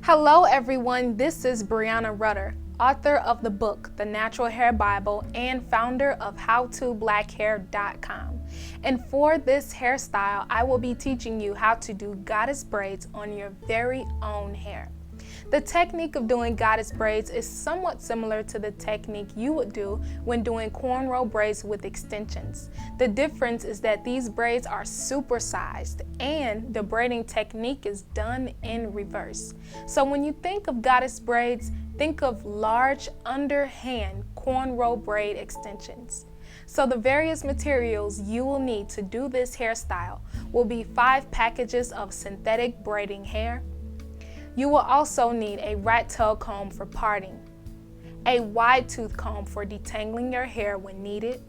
Hello everyone, this is BREANNA RUTTER, author of the book, The Natural Hair Bible, and founder of HowToBlackHair.com. And for this hairstyle, I will be teaching you how to do goddess braids on your very own hair. The technique of doing goddess braids is somewhat similar to the technique you would do when doing cornrow braids with extensions. The difference is that these braids are supersized and the braiding technique is done in reverse. So when you think of goddess braids, think of large underhand cornrow braid extensions. So the various materials you will need to do this hairstyle will be 5 packages of synthetic braiding hair. You will also need a rat tail comb for parting, a wide tooth comb for detangling your hair when needed,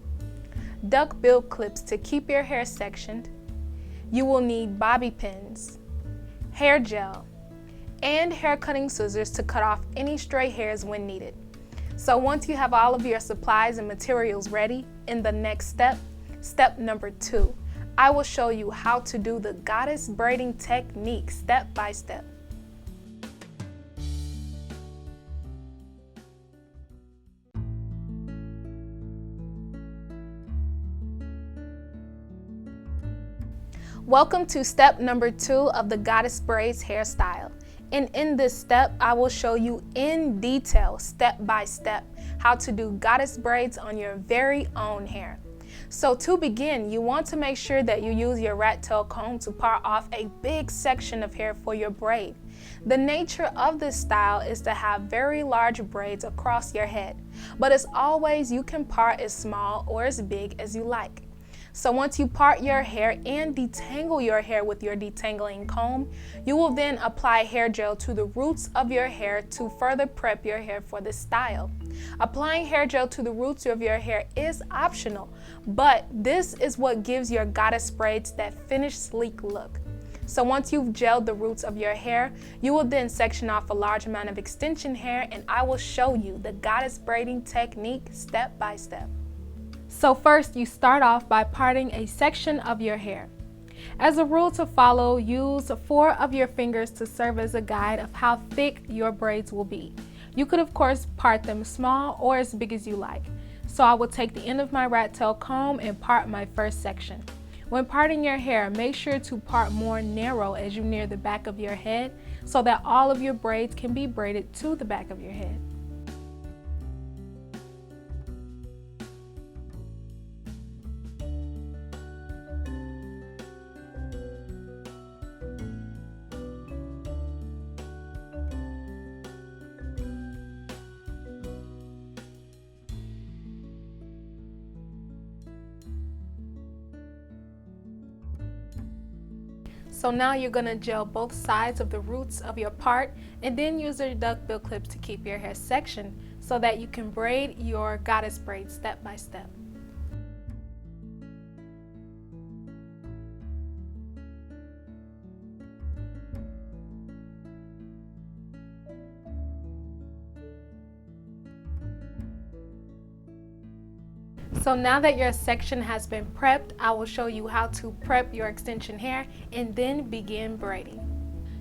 duck-bill clips to keep your hair sectioned. You will need bobby pins, hair gel, and hair cutting scissors to cut off any stray hairs when needed. So once you have all of your supplies and materials ready, in the next step, step number 2, I will show you how to do the goddess braiding technique step by step. Welcome to step number 2 of the Goddess Braids hairstyle. And in this step, I will show you in detail, step by step, how to do goddess braids on your very own hair. So to begin, you want to make sure that you use your rat tail comb to part off a big section of hair for your braid. The nature of this style is to have very large braids across your head, but as always, you can part as small or as big as you like. So once you part your hair and detangle your hair with your detangling comb, you will then apply hair gel to the roots of your hair to further prep your hair for this style. Applying hair gel to the roots of your hair is optional, but this is what gives your goddess braids that finished sleek look. So once you've gelled the roots of your hair, you will then section off a large amount of extension hair, and I will show you the goddess braiding technique step by step. So first, you start off by parting a section of your hair. As a rule to follow, use 4 of your fingers to serve as a guide of how thick your braids will be. You could of course part them small or as big as you like. So I will take the end of my rat tail comb and part my first section. When parting your hair, make sure to part more narrow as you near the back of your head so that all of your braids can be braided to the back of your head. So now you're going to gel both sides of the roots of your part and then use your duck-bill clips to keep your hair sectioned so that you can braid your goddess braids step by step. So now that your section has been prepped, I will show you how to prep your extension hair and then begin braiding.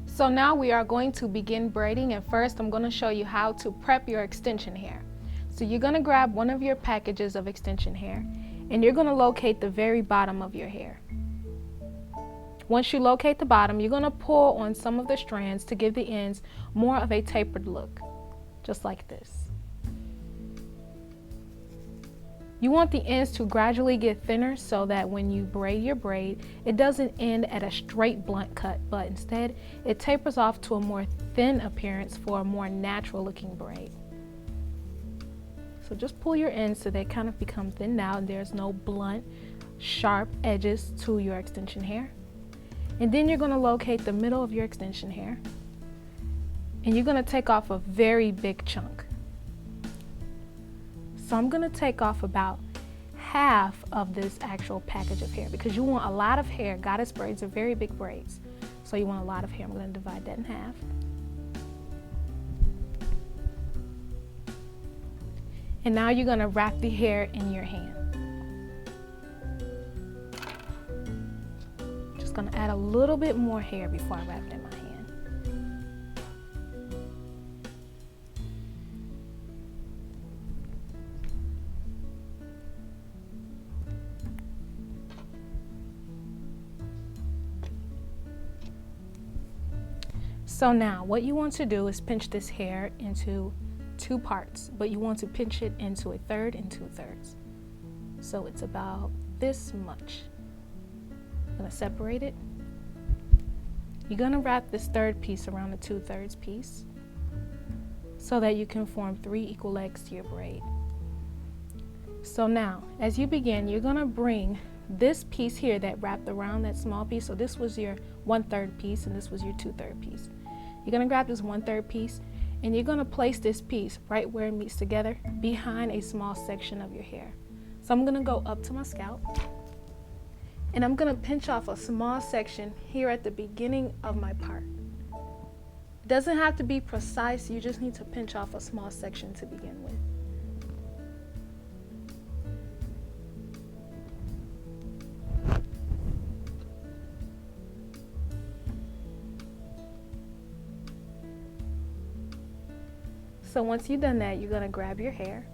So now we are going to begin braiding, and first I'm going to show you how to prep your extension hair. So you're going to grab one of your packages of extension hair and you're going to locate the very bottom of your hair. Once you locate the bottom, you're going to pull on some of the strands to give the ends more of a tapered look, just like this. You want the ends to gradually get thinner so that when you braid your braid, it doesn't end at a straight blunt cut, but instead it tapers off to a more thin appearance for a more natural looking braid. So just pull your ends so they kind of become thinned out and there's no blunt, sharp edges to your extension hair. And then you're going to locate the middle of your extension hair and you're going to take off a very big chunk. So I'm going to take off about half of this actual package of hair because you want a lot of hair. Goddess braids are very big braids, so you want a lot of hair. I'm going to divide that in half. And now you're going to wrap the hair in your hand. Just going to add a little bit more hair before I wrap it in my hand. So now what you want to do is pinch this hair into 2 parts, but you want to pinch it into 1/3 and 2/3. So it's about this much. I'm gonna separate it. You're gonna wrap this 1/3 piece around the 2/3 piece so that you can form 3 equal legs to your braid. So now, as you begin, you're gonna bring this piece here that wrapped around that small piece. So this was your 1/3 piece and this was your 2/3 piece. You're gonna grab this 1/3 piece and you're gonna place this piece right where it meets together behind a small section of your hair. So I'm gonna go up to my scalp and I'm gonna pinch off a small section here at the beginning of my part. It doesn't have to be precise, you just need to pinch off a small section to begin with. So once you've done that, you're gonna grab your hair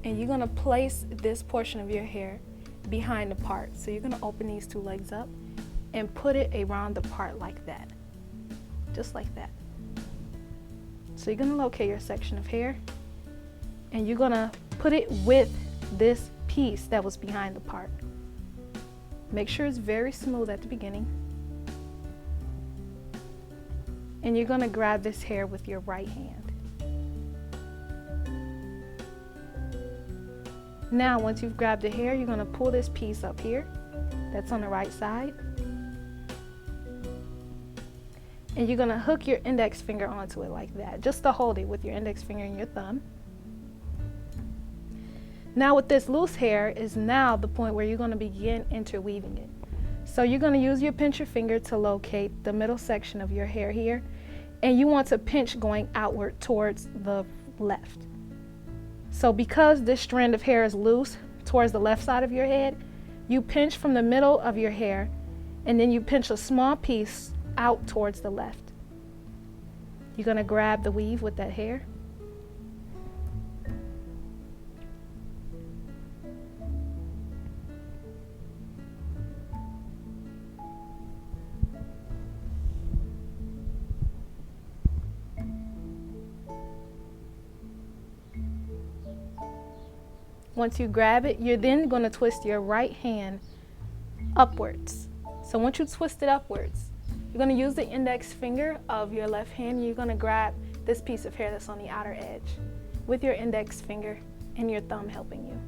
and you're gonna place this portion of your hair behind the part. So you're gonna open these 2 legs up and put it around the part like that, just like that. So you're gonna locate your section of hair and you're gonna put it with this piece that was behind the part. Make sure it's very smooth at the beginning. And you're gonna grab this hair with your right hand. Now, once you've grabbed the hair, you're gonna pull this piece up here that's on the right side. And you're gonna hook your index finger onto it like that, just to hold it with your index finger and your thumb. Now with this loose hair is now the point where you're gonna begin interweaving it. So you're gonna use your pincher finger to locate the middle section of your hair here, and you want to pinch going outward towards the left. So because this strand of hair is loose towards the left side of your head, you pinch from the middle of your hair and then you pinch a small piece out towards the left. You're gonna grab the weave with that hair. Once you grab it, you're then going to twist your right hand upwards. So once you twist it upwards, you're going to use the index finger of your left hand. You're going to grab this piece of hair that's on the outer edge with your index finger and your thumb helping you.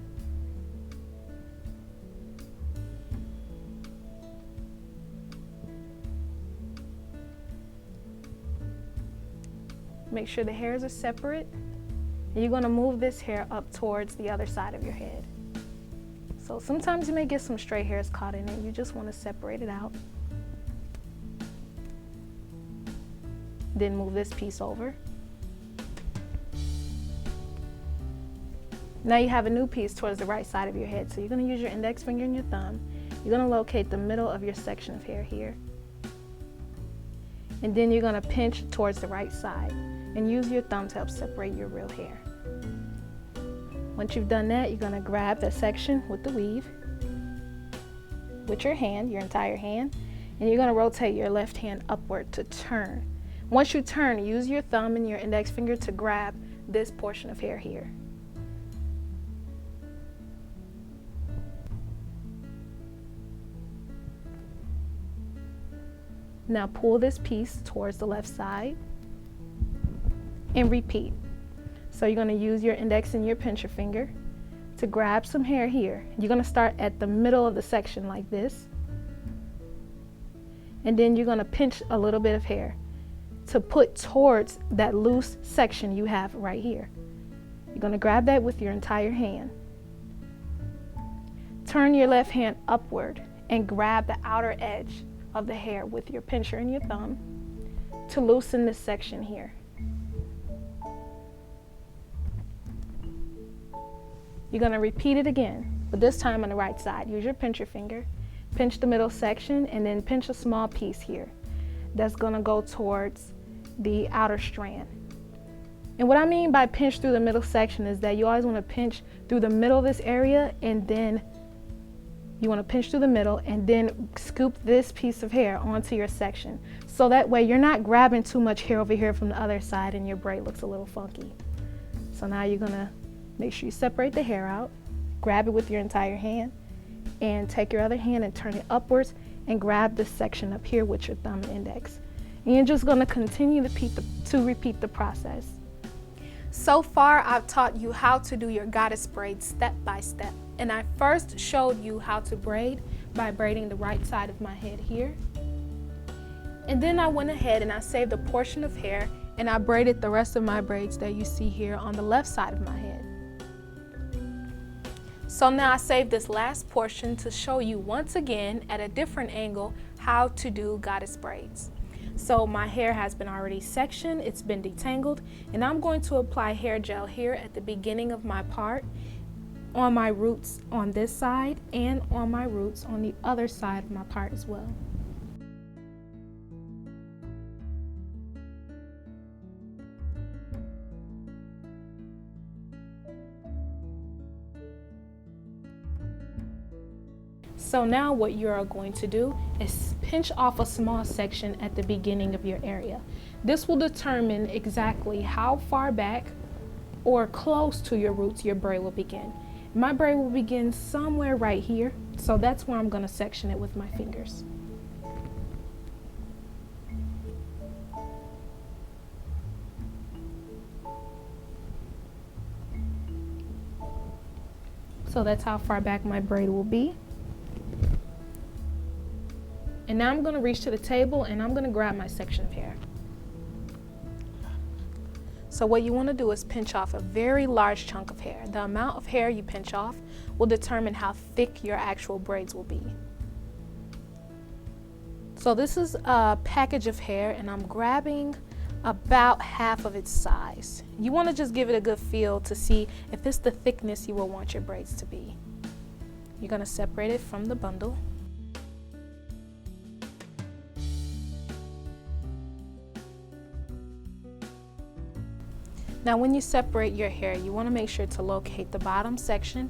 Make sure the hairs are separate. And you're going to move this hair up towards the other side of your head. So sometimes you may get some stray hairs caught in it. You just want to separate it out. Then move this piece over. Now you have a new piece towards the right side of your head. So you're going to use your index finger and your thumb. You're going to locate the middle of your section of hair here. And then you're going to pinch towards the right side and use your thumb to help separate your real hair. Once you've done that, you're going to grab that section with the weave with your hand, your entire hand, and you're going to rotate your left hand upward to turn. Once you turn, use your thumb and your index finger to grab this portion of hair here. Now pull this piece towards the left side and repeat. So you're going to use your index and your pincher finger to grab some hair here. You're going to start at the middle of the section like this. And then you're going to pinch a little bit of hair to put towards that loose section you have right here. You're going to grab that with your entire hand. Turn your left hand upward and grab the outer edge of the hair with your pincher and your thumb to loosen this section here. You're going to repeat it again, but this time on the right side. Use your pincher finger, pinch the middle section, and then pinch a small piece here that's going to go towards the outer strand. And what I mean by pinch through the middle section is that you always want to pinch through the middle of this area and then You want to pinch through the middle and then scoop this piece of hair onto your section. So that way you're not grabbing too much hair over here from the other side and your braid looks a little funky. So now you're going to make sure you separate the hair out, grab it with your entire hand, and take your other hand and turn it upwards and grab this section up here with your thumb and index. And you're just going to continue to repeat the process. So far, I've taught you how to do your goddess braid step by step. And I first showed you how to braid by braiding the right side of my head here. And then I went ahead and I saved a portion of hair and I braided the rest of my braids that you see here on the left side of my head. So now I saved this last portion to show you once again at a different angle how to do goddess braids. So my hair has been already sectioned, it's been detangled, and I'm going to apply hair gel here at the beginning of my part, on my roots on this side, and on my roots on the other side of my part as well. So now what you are going to do is pinch off a small section at the beginning of your area. This will determine exactly how far back or close to your roots your braid will begin. My braid will begin somewhere right here, so that's where I'm going to section it with my fingers. So that's how far back my braid will be. And now I'm going to reach to the table and I'm going to grab my section of hair. So what you want to do is pinch off a very large chunk of hair. The amount of hair you pinch off will determine how thick your actual braids will be. So this is a package of hair and I'm grabbing about half of its size. You want to just give it a good feel to see if it's the thickness you will want your braids to be. You're going to separate it from the bundle. Now when you separate your hair, you want to make sure to locate the bottom section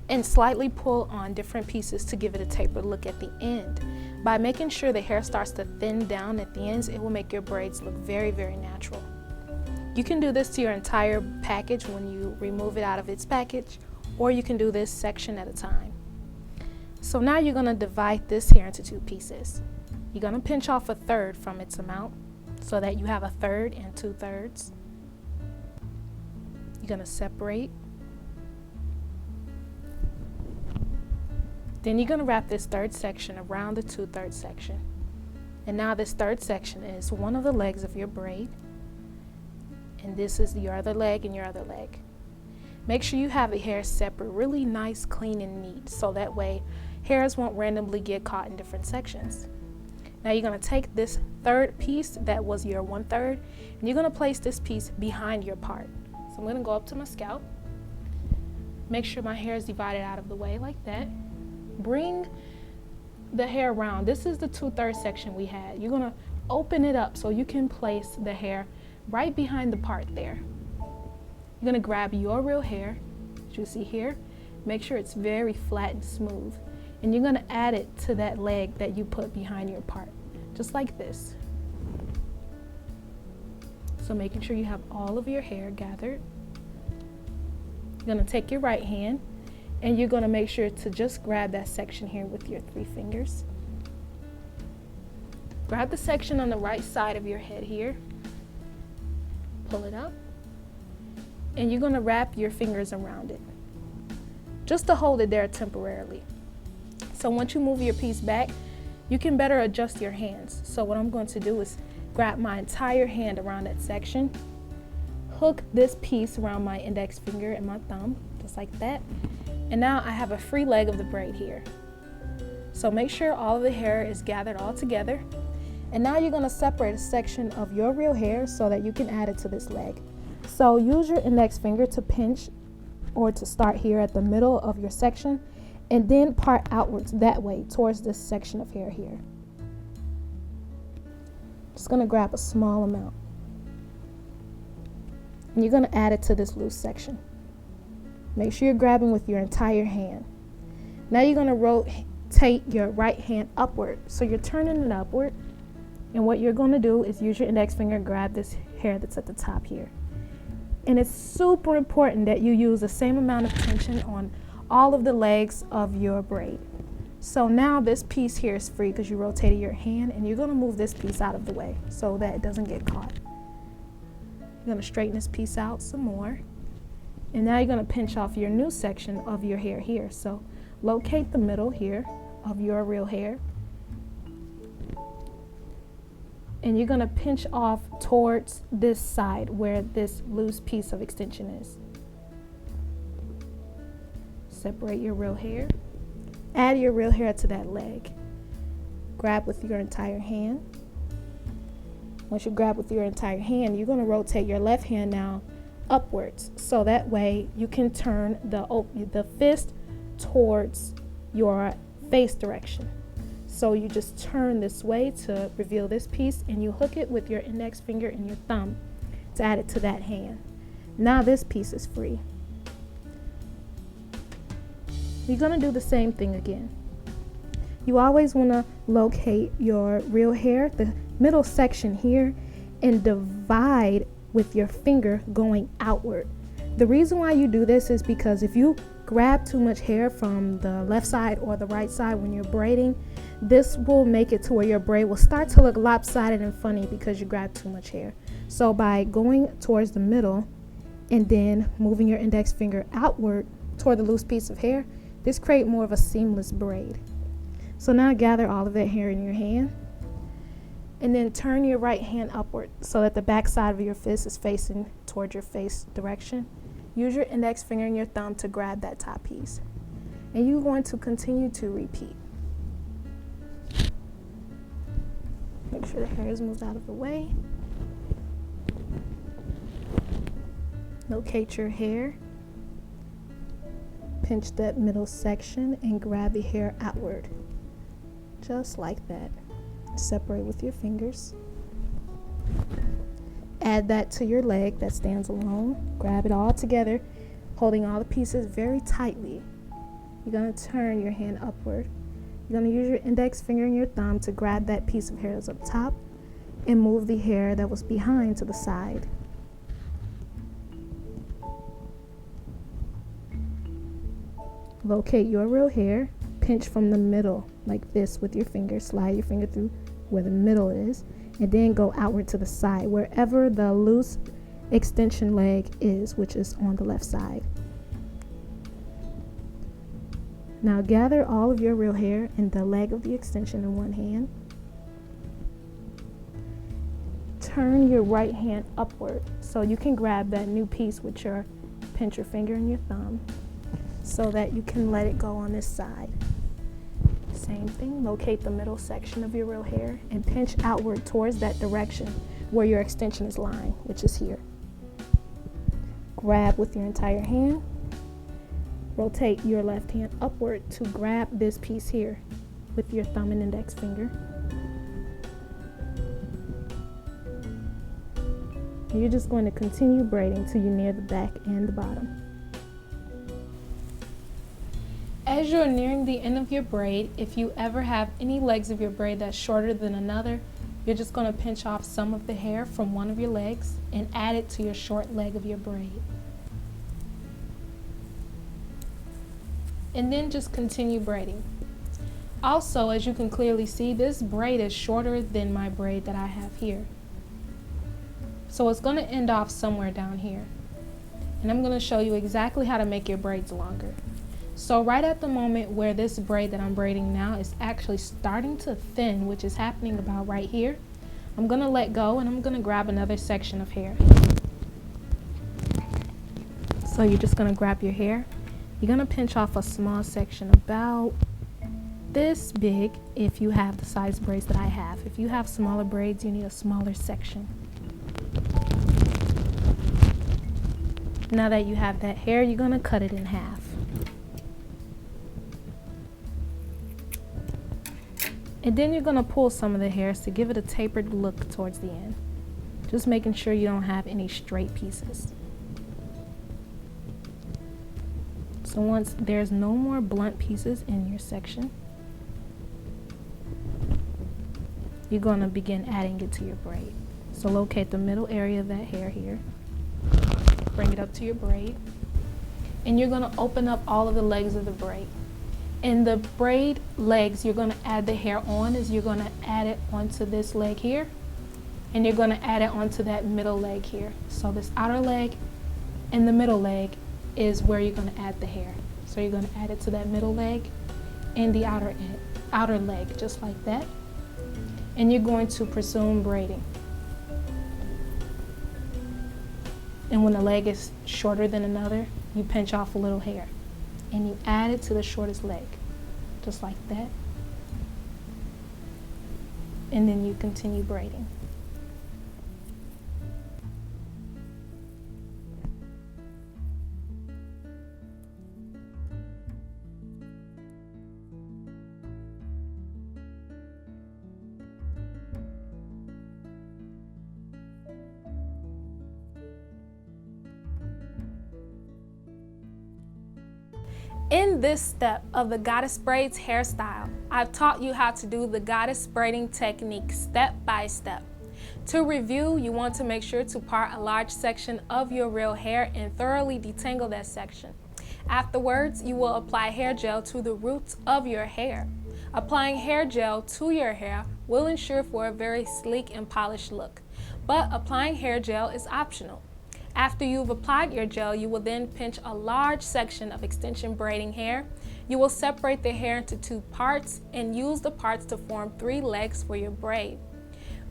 and slightly pull on different pieces to give it a tapered look at the end. By making sure the hair starts to thin down at the ends, it will make your braids look very, very natural. You can do this to your entire package when you remove it out of its package, or you can do this section at a time. So now you're going to divide this hair into two pieces. You're going to pinch off a third from its amount so that you have a third and 2/3. You're going to separate. Then you're going to wrap this third section around the 2/3 section. And now this third section is one of the legs of your braid. And this is your other leg and your other leg. Make sure you have the hair separate, really nice, clean, and neat, so that way hairs won't randomly get caught in different sections. Now you're going to take this third piece that was your 1/3, and you're going to place this piece behind your part. So I'm going to go up to my scalp, make sure my hair is divided out of the way like that. Bring the hair around. This is the 2/3 section we had. You're going to open it up so you can place the hair right behind the part there. You're going to grab your real hair, as you see here. Make sure it's very flat and smooth. And you're going to add it to that leg that you put behind your part, just like this. So making sure you have all of your hair gathered. You're going to take your right hand and you're going to make sure to just grab that section here with your 3 fingers. Grab the section on the right side of your head here. Pull it up. And you're going to wrap your fingers around it, just to hold it there temporarily. So once you move your piece back, you can better adjust your hands. So what I'm going to do is grab my entire hand around that section, hook this piece around my index finger and my thumb, just like that. And now I have a free leg of the braid here. So make sure all of the hair is gathered all together. And now you're going to separate a section of your real hair so that you can add it to this leg. So use your index finger to pinch or to start here at the middle of your section and then part outwards that way towards this section of hair here. Just going to grab a small amount. And you're going to add it to this loose section. Make sure you're grabbing with your entire hand. Now you're going to rotate your right hand upward. So you're turning it upward, and what you're going to do is use your index finger and grab this hair that's at the top here. And it's super important that you use the same amount of tension on all of the legs of your braid. So now this piece here is free because you rotated your hand, and you're going to move this piece out of the way so that it doesn't get caught. You're going to straighten this piece out some more, and now you're going to pinch off your new section of your hair here. So locate the middle here of your real hair, and you're going to pinch off towards this side where this loose piece of extension is. Separate your real hair. Add your real hair to that leg. Grab with your entire hand. Once you grab with your entire hand, you're going to rotate your left hand now upwards, so that way you can turn the fist towards your face direction. So you just turn this way to reveal this piece, and you hook it with your index finger and your thumb to add it to that hand. Now this piece is free. You're going to do the same thing again. You always want to locate your real hair, the middle section here, and divide with your finger going outward. The reason why you do this is because if you grab too much hair from the left side or the right side when you're braiding, this will make it to where your braid will start to look lopsided and funny because you grabbed too much hair. So by going towards the middle and then moving your index finger outward toward the loose piece of hair, this creates more of a seamless braid. So now gather all of that hair in your hand, and then turn your right hand upward so that the back side of your fist is facing towards your face direction. Use your index finger and your thumb to grab that top piece. And you're going to continue to repeat. Make sure the hair is moved out of the way. Locate your hair. Pinch that middle section and grab the hair outward. Just like that. Separate with your fingers. Add that to your leg that stands alone. Grab it all together, holding all the pieces very tightly. You're going to turn your hand upward. You're going to use your index finger and your thumb to grab that piece of hair that's up top and move the hair that was behind to the side. Locate your real hair, pinch from the middle like this with your finger, slide your finger through where the middle is, and then go outward to the side, wherever the loose extension leg is, which is on the left side. Now gather all of your real hair and the leg of the extension in one hand. Turn your right hand upward so you can grab that new piece with your pincher finger and your thumb, so that you can let it go on this side. Same thing, locate the middle section of your real hair and pinch outward towards that direction where your extension is lying, which is here. Grab with your entire hand. Rotate your left hand upward to grab this piece here with your thumb and index finger. And you're just going to continue braiding till you near the back and the bottom. As you're nearing the end of your braid, if you ever have any legs of your braid that's shorter than another, you're just going to pinch off some of the hair from one of your legs and add it to your short leg of your braid. And then just continue braiding. Also, as you can clearly see, this braid is shorter than my braid that I have here. So it's going to end off somewhere down here. And I'm going to show you exactly how to make your braids longer. So right at the moment where this braid that I'm braiding now is actually starting to thin, which is happening about right here, I'm going to let go and I'm going to grab another section of hair. So you're just going to grab your hair. You're going to pinch off a small section about this big if you have the size braids that I have. If you have smaller braids, you need a smaller section. Now that you have that hair, you're going to cut it in half. And then you're going to pull some of the hairs to give it a tapered look towards the end. Just making sure you don't have any straight pieces. So once there's no more blunt pieces in your section, you're going to begin adding it to your braid. So locate the middle area of that hair here, bring it up to your braid, and you're going to open up all of the legs of the braid. In the braid legs, you're going to add the hair on is you're going to add it onto this leg here, and you're going to add it onto that middle leg here. So this outer leg and the middle leg is where you're going to add the hair. So you're going to add it to that middle leg and the outer leg, just like that. And you're going to presume braiding. And when the leg is shorter than another, you pinch off a little hair and you add it to the shortest leg, just like that. And then you continue braiding. In this step of the Goddess Braids hairstyle, I've taught you how to do the goddess braiding technique step by step. To review, you want to make sure to part a large section of your real hair and thoroughly detangle that section. Afterwards, you will apply hair gel to the roots of your hair. Applying hair gel to your hair will ensure for a very sleek and polished look, but applying hair gel is optional. After you've applied your gel, you will then pinch a large section of extension braiding hair. You will separate the hair into 2 parts and use the parts to form 3 legs for your braid.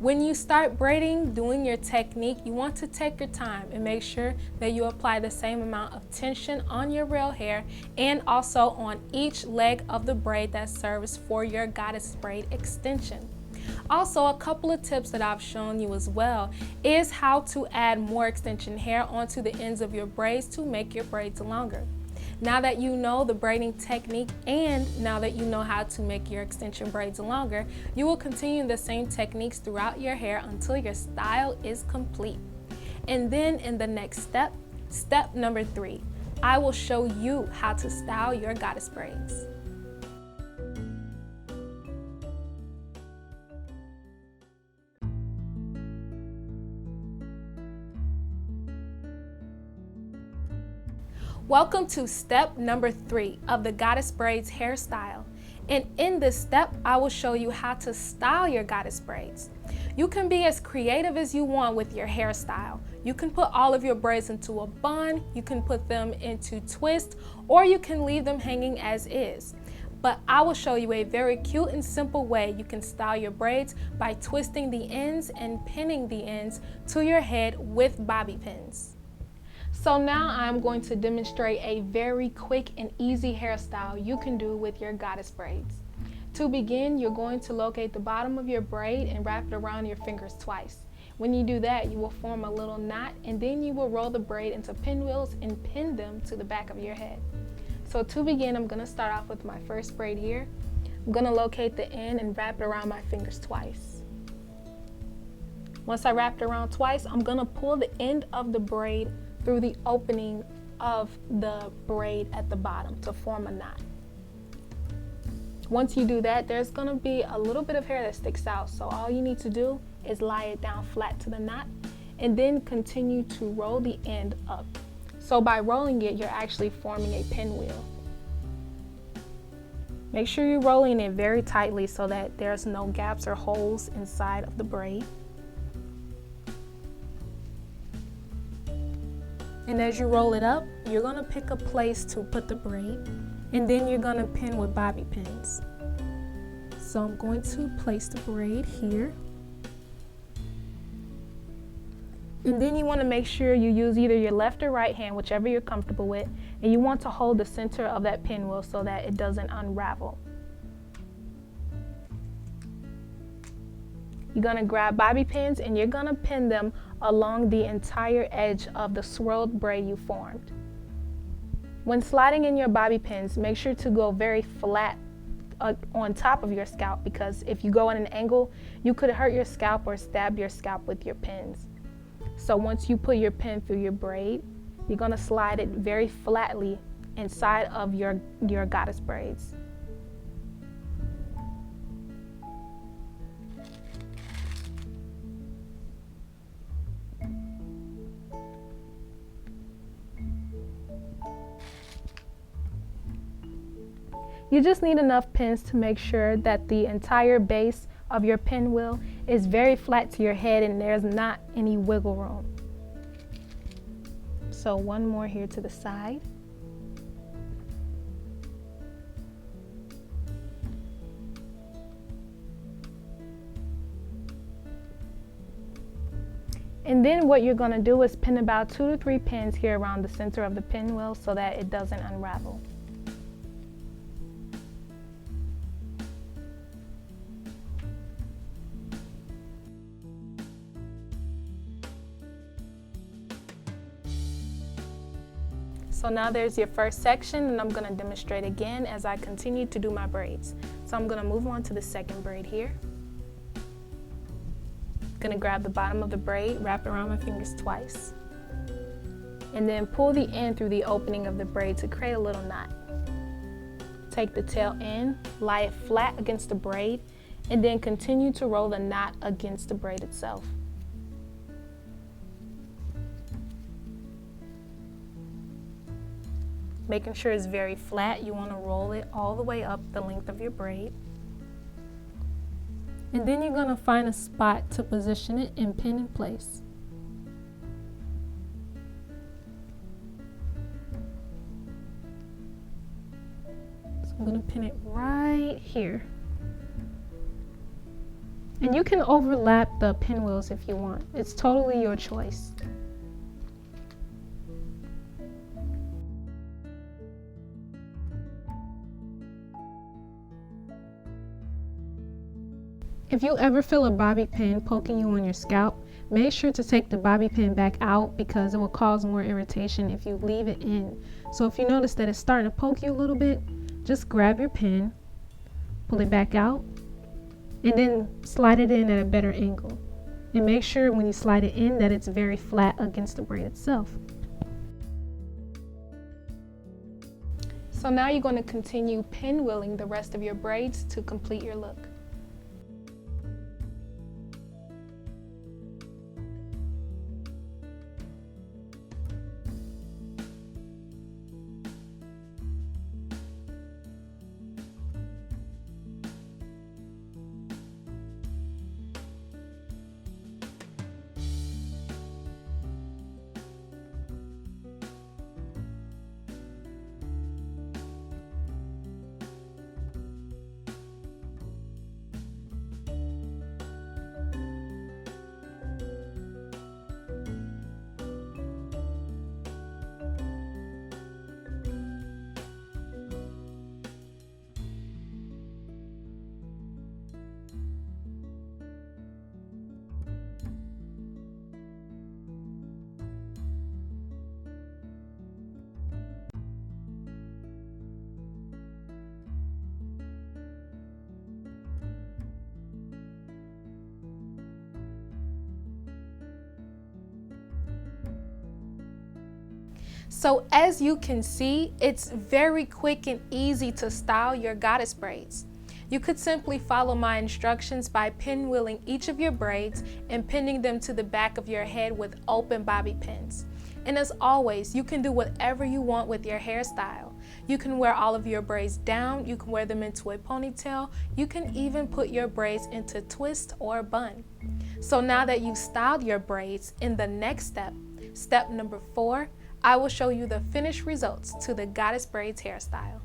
When you start braiding, doing your technique, you want to take your time and make sure that you apply the same amount of tension on your real hair and also on each leg of the braid that serves for your goddess braid extension. Also, a couple of tips that I've shown you as well is how to add more extension hair onto the ends of your braids to make your braids longer. Now that you know the braiding technique and now that you know how to make your extension braids longer, you will continue the same techniques throughout your hair until your style is complete. And then in the next step, step number 3, I will show you how to style your goddess braids. Welcome to step number 3 of the Goddess Braids hairstyle. And in this step, I will show you how to style your goddess braids. You can be as creative as you want with your hairstyle. You can put all of your braids into a bun, you can put them into twists, or you can leave them hanging as is. But I will show you a very cute and simple way you can style your braids by twisting the ends and pinning the ends to your head with bobby pins. So now I'm going to demonstrate a very quick and easy hairstyle you can do with your goddess braids. To begin, you're going to locate the bottom of your braid and wrap it around your fingers twice. When you do that, you will form a little knot and then you will roll the braid into pinwheels and pin them to the back of your head. So to begin, I'm going to start off with my first braid here. I'm going to locate the end and wrap it around my fingers twice. Once I wrap it around twice, I'm going to pull the end of the braid through the opening of the braid at the bottom to form a knot. Once you do that, there's going to be a little bit of hair that sticks out, so all you need to do is lie it down flat to the knot and then continue to roll the end up. So by rolling it, you're actually forming a pinwheel. Make sure you're rolling it very tightly so that there's no gaps or holes inside of the braid. And as you roll it up, you're going to pick a place to put the braid, and then you're going to pin with bobby pins. So I'm going to place the braid here. And then you want to make sure you use either your left or right hand, whichever you're comfortable with, and you want to hold the center of that pinwheel so that it doesn't unravel. You're going to grab bobby pins and you're going to pin them along the entire edge of the swirled braid you formed. When sliding in your bobby pins, make sure to go very flat on top of your scalp, because if you go at an angle, you could hurt your scalp or stab your scalp with your pins. So once you put your pin through your braid, you're going to slide it very flatly inside of your goddess braids. You just need enough pins to make sure that the entire base of your pinwheel is very flat to your head and there's not any wiggle room. So one more here to the side. And then what you're going to do is pin about 2 to 3 pins here around the center of the pinwheel so that it doesn't unravel. So now there's your first section, and I'm going to demonstrate again as I continue to do my braids. So I'm going to move on to the second braid here. Going to grab the bottom of the braid, wrap it around my fingers twice, and then pull the end through the opening of the braid to create a little knot. Take the tail end, lie it flat against the braid, and then continue to roll the knot against the braid itself. Making sure it's very flat, you want to roll it all the way up the length of your braid. And then you're going to find a spot to position it and pin in place. So I'm going to pin it right here. And you can overlap the pinwheels if you want. It's totally your choice. If you ever feel a bobby pin poking you on your scalp, make sure to take the bobby pin back out because it will cause more irritation if you leave it in. So if you notice that it's starting to poke you a little bit, just grab your pin, pull it back out, and then slide it in at a better angle. And make sure when you slide it in that it's very flat against the braid itself. So now you're going to continue pinwheeling the rest of your braids to complete your look. So as you can see, it's very quick and easy to style your goddess braids. You could simply follow my instructions by pinwheeling each of your braids and pinning them to the back of your head with open bobby pins. And as always, you can do whatever you want with your hairstyle. You can wear all of your braids down, you can wear them into a ponytail, you can even put your braids into twist or bun. So now that you've styled your braids, in the next step, step number 4, I will show you the finished results to the Goddess Braids hairstyle.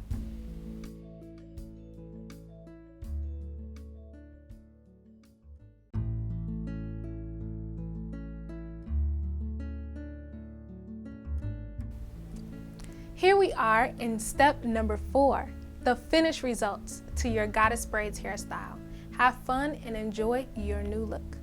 Here we are in step number 4, the finished results to your Goddess Braids hairstyle. Have fun and enjoy your new look.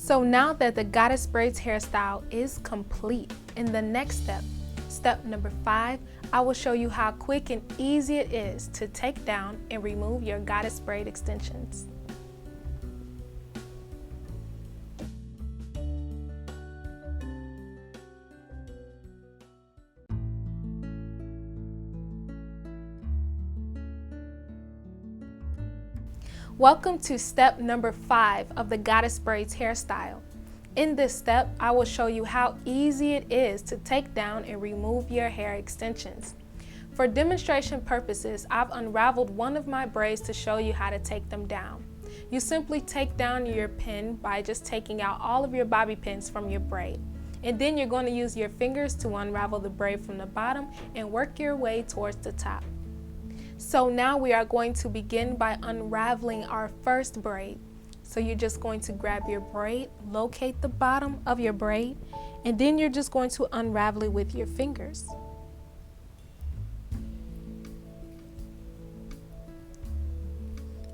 So now that the Goddess Braids hairstyle is complete, in the next step, step number 5, I will show you how quick and easy it is to take down and remove your goddess braid extensions. Welcome to step number 5 of the Goddess Braids hairstyle. In this step, I will show you how easy it is to take down and remove your hair extensions. For demonstration purposes, I've unraveled one of my braids to show you how to take them down. You simply take down your pin by just taking out all of your bobby pins from your braid. And then you're going to use your fingers to unravel the braid from the bottom and work your way towards the top. So now we are going to begin by unraveling our first braid. So you're just going to grab your braid, locate the bottom of your braid, and then you're just going to unravel it with your fingers.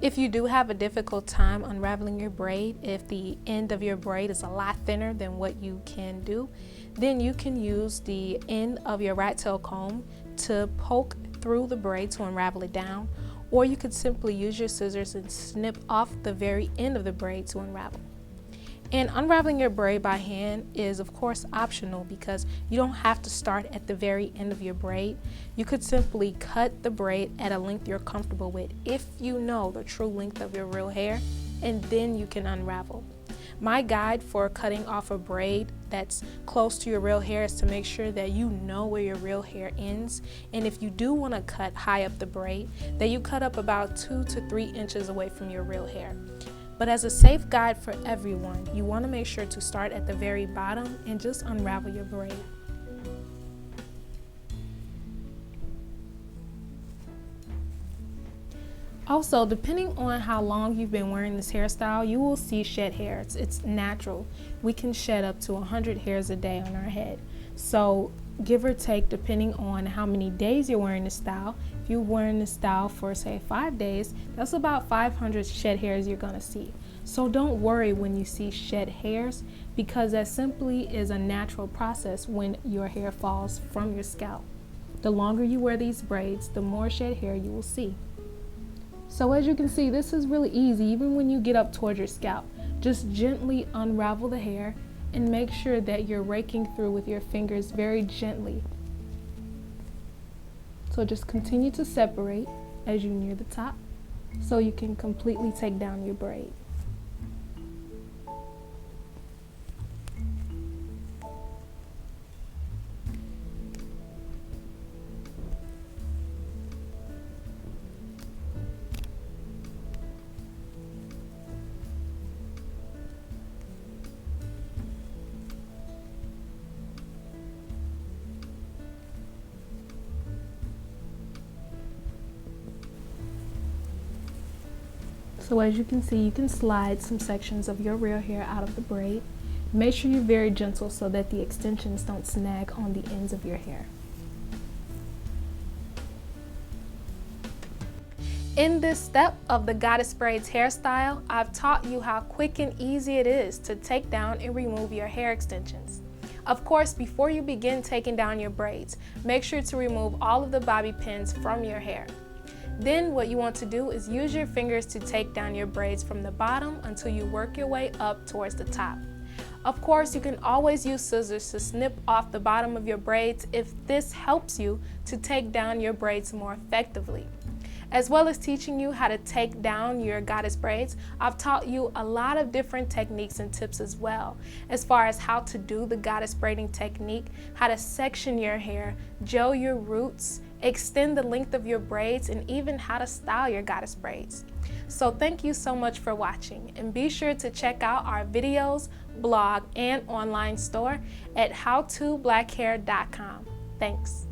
If you do have a difficult time unraveling your braid, if the end of your braid is a lot thinner than what you can do, then you can use the end of your rat tail comb to poke through the braid to unravel it down, or you could simply use your scissors and snip off the very end of the braid to unravel. And unraveling your braid by hand is of course optional because you don't have to start at the very end of your braid. You could simply cut the braid at a length you're comfortable with if you know the true length of your real hair, and then you can unravel. My guide for cutting off a braid that's close to your real hair is to make sure that you know where your real hair ends, and if you do want to cut high up the braid, that you cut up about 2 to 3 inches away from your real hair. But as a safe guide for everyone, you want to make sure to start at the very bottom and just unravel your braid. Also, depending on how long you've been wearing this hairstyle, you will see shed hairs. It's natural. We can shed up to 100 hairs a day on our head. So give or take, depending on how many days you're wearing this style. If you're wearing this style for say 5 days, that's about 500 shed hairs you're gonna see. So don't worry when you see shed hairs, because that simply is a natural process when your hair falls from your scalp. The longer you wear these braids, the more shed hair you will see. So as you can see, this is really easy even when you get up towards your scalp. Just gently unravel the hair and make sure that you're raking through with your fingers very gently. So just continue to separate as you near the top so you can completely take down your braid. So as you can see, you can slide some sections of your real hair out of the braid. Make sure you're very gentle so that the extensions don't snag on the ends of your hair. In this step of the Goddess Braids hairstyle, I've taught you how quick and easy it is to take down and remove your hair extensions. Of course, before you begin taking down your braids, make sure to remove all of the bobby pins from your hair. Then what you want to do is use your fingers to take down your braids from the bottom until you work your way up towards the top. Of course, you can always use scissors to snip off the bottom of your braids if this helps you to take down your braids more effectively. As well as teaching you how to take down your goddess braids, I've taught you a lot of different techniques and tips as well, as far as how to do the goddess braiding technique, how to section your hair, gel your roots, extend the length of your braids, and even how to style your goddess braids. So thank you so much for watching, and be sure to check out our videos, blog, and online store at howtoblackhair.com. Thanks.